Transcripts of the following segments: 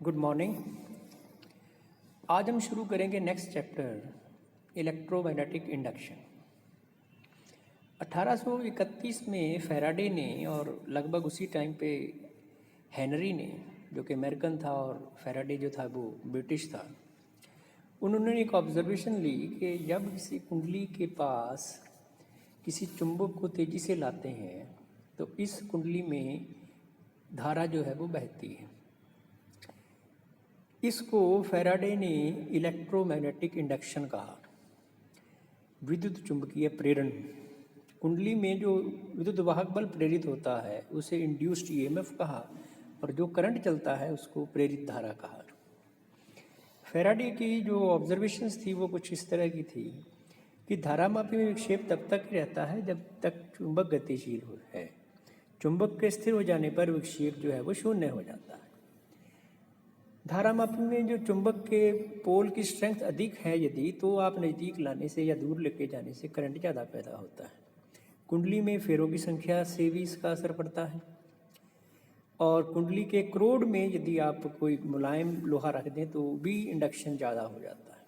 Good morning. आज हम शुरू करेंगे नेक्स्ट चैप्टर इलेक्ट्रोमैग्नेटिक इंडक्शन। 1831 में फैराडे ने और लगभग उसी टाइम पे हेनरी ने, जो कि अमेरिकन था और फैराडे जो था वो ब्रिटिश था, उन्होंने एक ऑब्जर्वेशन ली कि जब किसी कुंडली के पास किसी चुंबक को तेज़ी से लाते हैं तो इस कुंडली में धारा जो है वो बहती है। इसको फैराडे ने इलेक्ट्रोमैग्नेटिक इंडक्शन कहा, विद्युत चुंबकीय प्रेरण। कुंडली में जो विद्युत वाहक बल प्रेरित होता है उसे इंड्यूस्ड ईएमएफ कहा और जो करंट चलता है उसको प्रेरित धारा कहा। फैराडे की जो ऑब्जर्वेशंस थी वो कुछ इस तरह की थी कि धारामापी में विक्षेप तब तक रहता है जब तक चुंबक गतिशील है। चुंबक के स्थिर हो जाने पर विक्षेप जो है वो शून्य हो जाता है। धारामापी में जो चुंबक के पोल की स्ट्रेंथ अधिक है यदि, तो आप नज़दीक लाने से या दूर लेके जाने से करंट ज़्यादा पैदा होता है। कुंडली में फेरों की संख्या से भी इसका असर पड़ता है और कुंडली के क्रोड में यदि आप कोई मुलायम लोहा रख दें तो भी इंडक्शन ज़्यादा हो जाता है।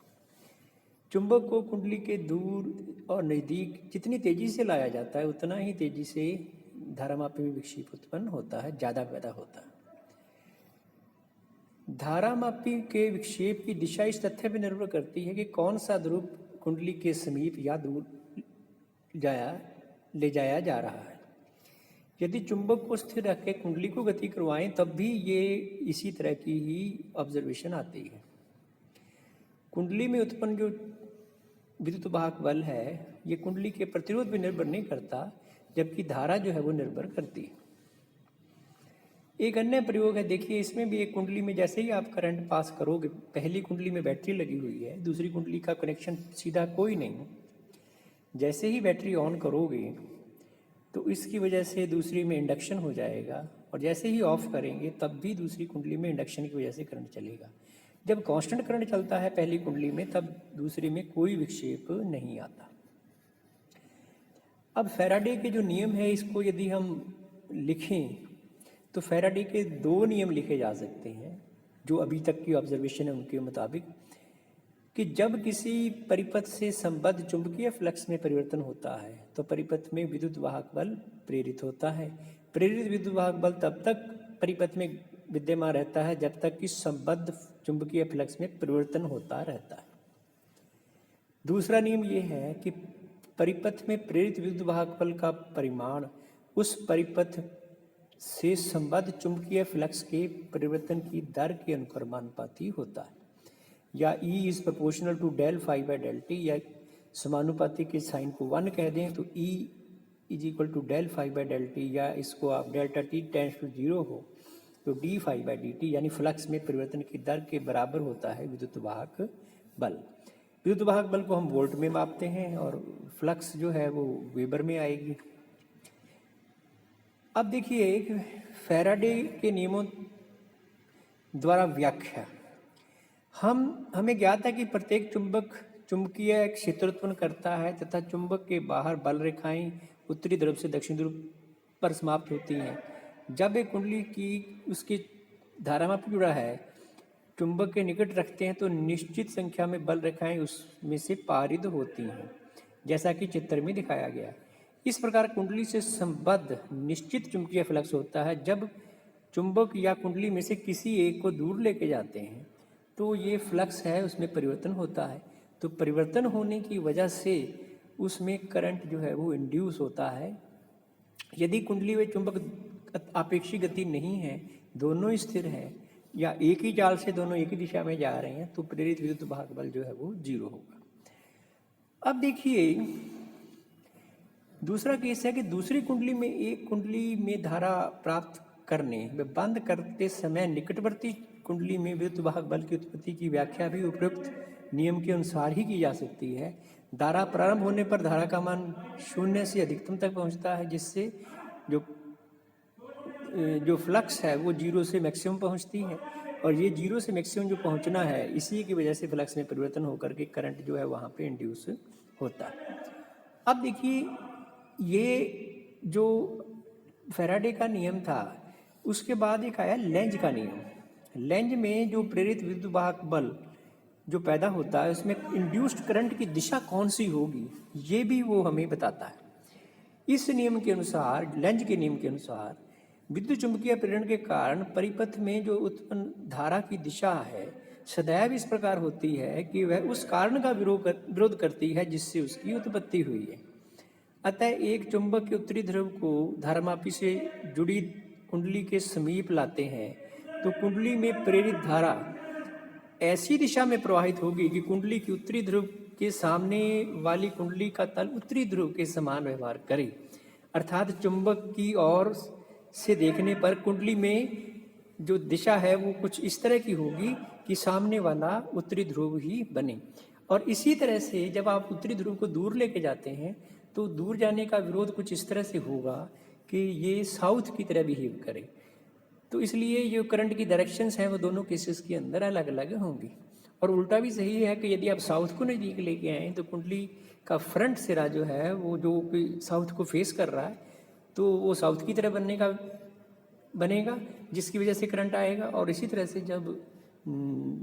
चुंबक को कुंडली के दूर और नज़दीक जितनी तेज़ी से लाया जाता है उतना ही तेज़ी से धारामापी में विक्षेप उत्पन्न होता है, ज़्यादा पैदा होता है। धारामापी के विक्षेप की दिशा इस तथ्य पर निर्भर करती है कि कौन सा ध्रुव कुंडली के समीप या दूर ले जाया जा रहा है। यदि चुंबक को स्थिर रख के कुंडली को गति करवाएं तब भी ये इसी तरह की ही ऑब्जर्वेशन आती है। कुंडली में उत्पन्न जो विद्युत वाहक बल है ये कुंडली के प्रतिरोध पर निर्भर नहीं करता, जबकि धारा जो है वो निर्भर करती है। एक अन्य प्रयोग है, देखिए इसमें भी एक कुंडली में जैसे ही आप करंट पास करोगे, पहली कुंडली में बैटरी लगी हुई है, दूसरी कुंडली का कनेक्शन सीधा कोई नहीं। जैसे ही बैटरी ऑन करोगे तो इसकी वजह से दूसरी में इंडक्शन हो जाएगा और जैसे ही ऑफ करेंगे तब भी दूसरी कुंडली में इंडक्शन की वजह से करंट चलेगा। जब कांस्टेंट करंट चलता है पहली कुंडली में तब दूसरी में कोई विक्षेप नहीं आता। अब फैराडे के जो नियम है इसको यदि हम लिखें तो फैराडे के दो नियम लिखे जा सकते हैं जो अभी तक की ऑब्जर्वेशन है उनके मुताबिक, कि जब किसी परिपथ से संबद्ध चुंबकीय फ्लक्स में परिवर्तन होता है तो परिपथ में विद्युत वाहक बल प्रेरित होता है। प्रेरित विद्युत वाहक बल तब तक परिपथ में विद्यमान रहता है जब तक कि संबद्ध चुंबकीय फ्लक्स में परिवर्तन होता रहता है। दूसरा नियम ये है कि परिपथ में प्रेरित विद्युत वाहक बल का परिमाण उस परिपथ से संबद्ध चुंबकीय फ्लक्स के परिवर्तन की दर के अनुक्रमानुपाती होता है, या E is proportional to del phi by del t, या समानुपाती के साइन को 1 कह दें तो E is equal to del phi by del t, या इसको आप डेल्टा टी टेंड्स टू 0 हो तो d phi by d t, यानी फ्लक्स में परिवर्तन की दर के बराबर होता है विद्युत वाहक बल। विद्युत वाहक बल को हम वोल्ट में मापते हैं और फ्लक्स जो है वो वेबर में आएगी। अब देखिए फैराडे के नियमों द्वारा व्याख्या, हमें ज्ञात है कि प्रत्येक चुंबक चुंबकीय क्षेत्र उत्पन्न करता है तथा चुंबक के बाहर बल रेखाएं उत्तरी ध्रुव से दक्षिण ध्रुव पर समाप्त होती हैं। जब एक कुंडली की उसकी धारामापी जुड़ा है चुंबक के निकट रखते हैं तो निश्चित संख्या में बल रेखाएं उसमें से पारित होती हैं, जैसा कि चित्र में दिखाया गया है। इस प्रकार कुंडली से संबद्ध निश्चित चुंबकीय फ्लक्स होता है। जब चुंबक या कुंडली में से किसी एक को दूर लेके जाते हैं तो ये फ्लक्स है उसमें परिवर्तन होता है, तो परिवर्तन होने की वजह से उसमें करंट जो है वो इंड्यूस होता है। यदि कुंडली में चुंबक आपेक्षिक गति नहीं है, दोनों स्थिर है या एक ही चाल से दोनों एक ही दिशा में जा रहे हैं तो प्रेरित विद्युत वाहक बल जो है वो 0 होगा। अब देखिए दूसरा केस है कि दूसरी कुंडली में एक कुंडली में धारा प्राप्त करने में बंद करते समय निकटवर्ती कुंडली में विद्युत वाहक बल की उत्पत्ति की व्याख्या भी उपरोक्त नियम के अनुसार ही की जा सकती है। धारा प्रारंभ होने पर धारा का मान 0 से अधिकतम तक पहुंचता है, जिससे जो फ्लक्स है वो 0 से मैक्सिमम पहुंचती है और ये 0 से मैक्सिमम जो पहुंचना है इसी की वजह से फ्लक्स में परिवर्तन होकर के करंट जो है वहाँ पे इंड्यूस होता है। अब देखिए ये जो फैराडे का नियम था उसके बाद एक आया लेंज का नियम। लेंज में जो प्रेरित विद्युत वाहक बल जो पैदा होता है उसमें इंड्यूस्ड करंट की दिशा कौन सी होगी, ये भी वो हमें बताता है। इस नियम के अनुसार, लेंज के नियम के अनुसार, विद्युत चुंबकीय प्रेरण के कारण परिपथ में जो उत्पन्न धारा की दिशा है सदैव इस प्रकार होती है कि वह उस कारण का विरोध करती है जिससे उसकी उत्पत्ति हुई है। अतः एक चुंबक के उत्तरी ध्रुव को धारामापी से जुड़ी कुंडली के समीप लाते हैं तो कुंडली में प्रेरित धारा ऐसी दिशा में प्रवाहित होगी कि कुंडली की उत्तरी ध्रुव के सामने वाली कुंडली का तल उत्तरी ध्रुव के समान व्यवहार करे। अर्थात चुंबक की ओर से देखने पर कुंडली में जो दिशा है वो कुछ इस तरह की होगी कि सामने वाला उत्तरी ध्रुव ही बने। और इसी तरह से जब आप उत्तरी ध्रुव को दूर लेके जाते हैं तो दूर जाने का विरोध कुछ इस तरह से होगा कि ये साउथ की तरह बिहेव करे। तो इसलिए जो करंट की डायरेक्शंस हैं वो दोनों केसेस के अंदर अलग अलग होंगी। और उल्टा भी सही है कि यदि आप साउथ को नज़दीक लेके आए तो कुंडली का फ्रंट सिरा जो है वो जो साउथ को फेस कर रहा है तो वो साउथ की तरह बनेगा जिसकी वजह से करंट आएगा। और इसी तरह से जब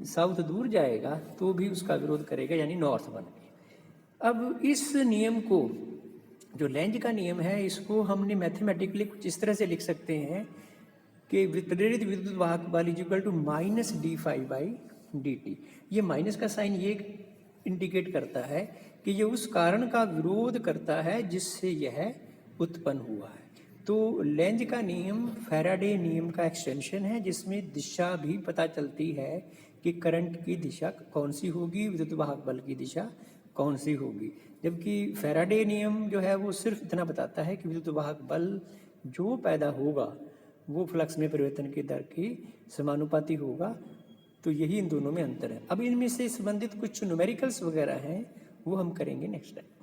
साउथ दूर जाएगा तो भी उसका विरोध करेगा, यानी नॉर्थ बन गया। अब इस नियम को, जो लेंज का नियम है, इसको हमने मैथमेटिकली कुछ इस तरह से लिख सकते हैं कि प्रेरित विद्युत वाहक बल इक्वल टू माइनस d∅/dt। ये माइनस का साइन ये इंडिकेट करता है कि ये उस कारण का विरोध करता है जिससे यह उत्पन्न हुआ है। तो लेंज का नियम फैराडे नियम का एक्सटेंशन है जिसमें दिशा भी पता चलती है कि करंट की दिशा कौन सी होगी, विद्युत वाहक बल की दिशा कौन सी होगी। जबकि फैराडे नियम जो है वो सिर्फ इतना बताता है कि विद्युत वाहक बल जो पैदा होगा वो फ्लक्स में परिवर्तन की दर की समानुपाती होगा। तो यही इन दोनों में अंतर है। अब इनमें से संबंधित कुछ न्यूमेरिकल्स वगैरह हैं वो हम करेंगे नेक्स्ट टाइम।